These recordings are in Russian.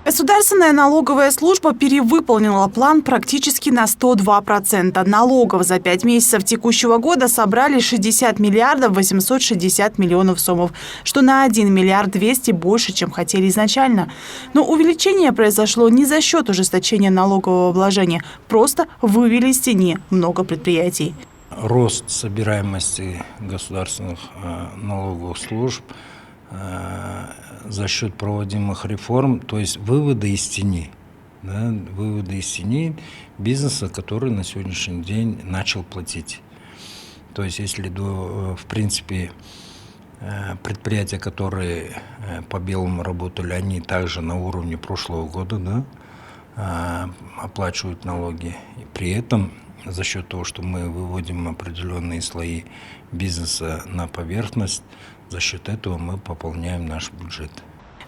Государственная налоговая служба перевыполнила план практически на 102%. Налогов за 5 месяцев текущего года собрали 60 миллиардов 860 миллионов сомов, что на 1 миллиард 200 больше, чем хотели изначально. Но увеличение произошло не за счет ужесточения налогового обложения, просто вывели из тени много предприятий. Рост собираемости государственных налоговых служб за счет проводимых реформ, то есть выводы из тени, выводы из тени бизнеса, который на сегодняшний день начал платить. То есть если в принципе предприятия, которые по белому работали, они также на уровне прошлого года оплачивают налоги. И при этом за счет того, что мы выводим определенные слои бизнеса на поверхность, за счет этого мы пополняем наш бюджет.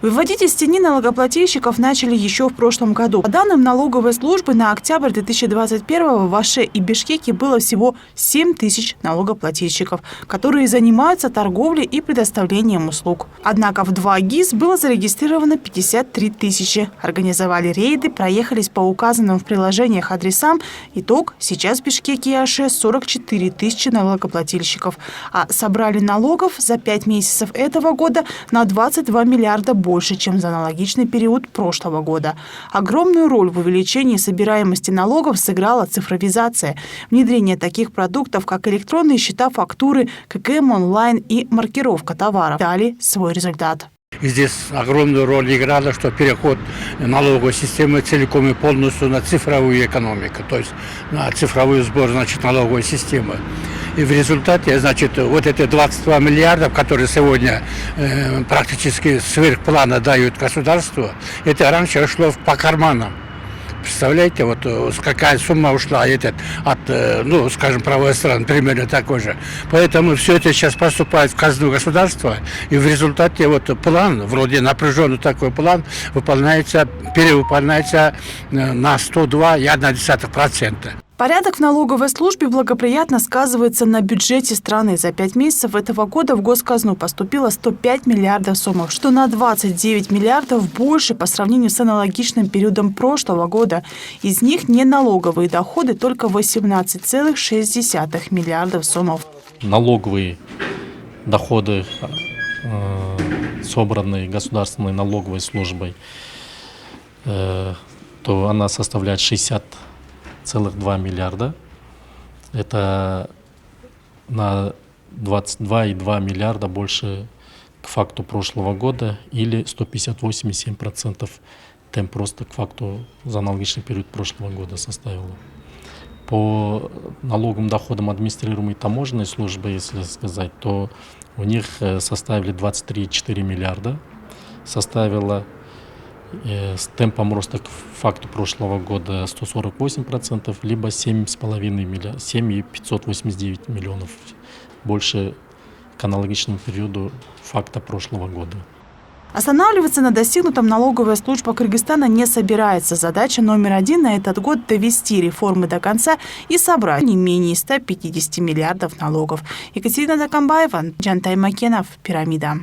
Выводить из тени налогоплательщиков начали еще в прошлом году. По данным налоговой службы, на октябрь 2021 в Аше и Бишкеке было всего 7 тысяч налогоплательщиков, которые занимаются торговлей и предоставлением услуг. Однако в 2 ГИС было зарегистрировано 53 тысячи. Организовали рейды, проехались по указанным в приложениях адресам. Итог – сейчас в Бишкеке и Аше 44 тысячи налогоплательщиков. А собрали налогов за 5 месяцев этого года на 22 миллиарда больше, чем за аналогичный период прошлого года. Огромную роль в увеличении собираемости налогов сыграла цифровизация. Внедрение таких продуктов, как электронные счета, фактуры, ККМ онлайн и маркировка товаров дали свой результат. И здесь огромную роль играло, что переход налоговой системы целиком и полностью на цифровую экономику, то есть на цифровой сбор, налоговой системы. И в результате, вот эти 22 миллиарда, которые сегодня практически сверхплана дают государству, это раньше шло по карманам. Представляете, вот какая сумма ушла от правой стороны, примерно такой же. Поэтому все это сейчас поступает в казну государства, и в результате план, вроде напряженный такой план, перевыполняется на 102,1%. Порядок в налоговой службе благоприятно сказывается на бюджете страны. За 5 месяцев этого года в госказну поступило 105 миллиардов сомов, что на 29 миллиардов больше по сравнению с аналогичным периодом прошлого года. Из них неналоговые доходы только 18,6 миллиардов сомов. Налоговые доходы, собранные государственной налоговой службой, то она составляет 60,2 миллиарда. Это на 22,2 миллиарда больше к факту прошлого года или 158,7% темп роста к факту за аналогичный период прошлого года составило. По налоговым доходам администрируемой таможенной службы, если сказать, то у них составили 23,4 миллиарда, составило с темпом роста к факту прошлого года 148%, либо 7,589 миллионов больше к аналогичному периоду факта прошлого года. Останавливаться на достигнутом налоговая служба Кыргызстана не собирается. Задача номер 1 на этот год – довести реформы до конца и собрать не менее 150 миллиардов налогов. Екатерина Дакамбаева, Джантай Макенов, Пирамида.